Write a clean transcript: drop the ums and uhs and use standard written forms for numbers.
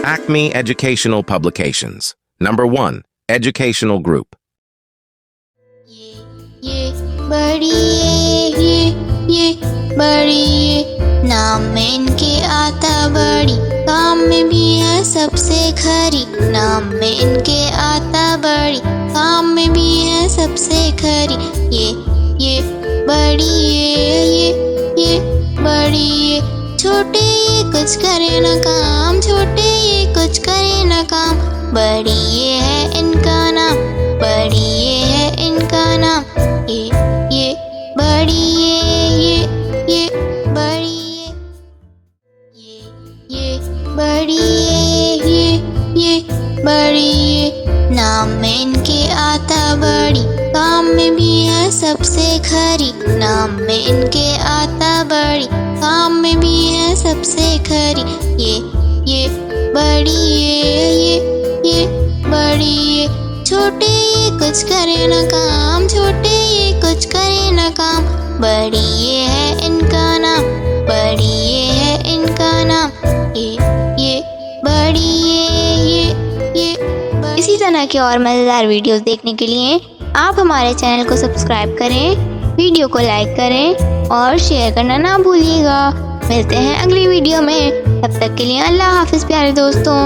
Acme Educational Publications. Number 1. Educational Group. ये बड़ी ये बड़ी नाम में इनके आता बड़ी, काम में भी है सबसे खरी। नाम में इनके आता बड़ी, काम में भी है सबसे खरी। ये बड़ी ये बड़ी ये छोटे ये कुछ करे न काम, छोटे ये कुछ करे न काम। बड़ी ये है इनका नाम, बड़ी ये है इनका नाम। ये बड़ी ये बड़ी ये बड़ी ये बड़ी ये नाम में इनके आता बड़ी, काम में भी है सबसे खरी। नाम में इनके आता बड़ी, काम में भी है सबसे खरी। ये बड़ी ये बड़ी ये छोटे ये कुछ करे न काम, छोटे ये कुछ करे न काम। बड़ी ये है इनका नाम, बड़ी ये है इनका नाम। ये बड़ी ये इसी तरह के और मज़ेदार वीडियोस देखने के लिए आप हमारे चैनल को सब्सक्राइब करें, वीडियो को लाइक करें और शेयर करना ना भूलिएगा। मिलते हैं अगली वीडियो में, तब तक के लिए अल्लाह हाफिज़ प्यारे दोस्तों।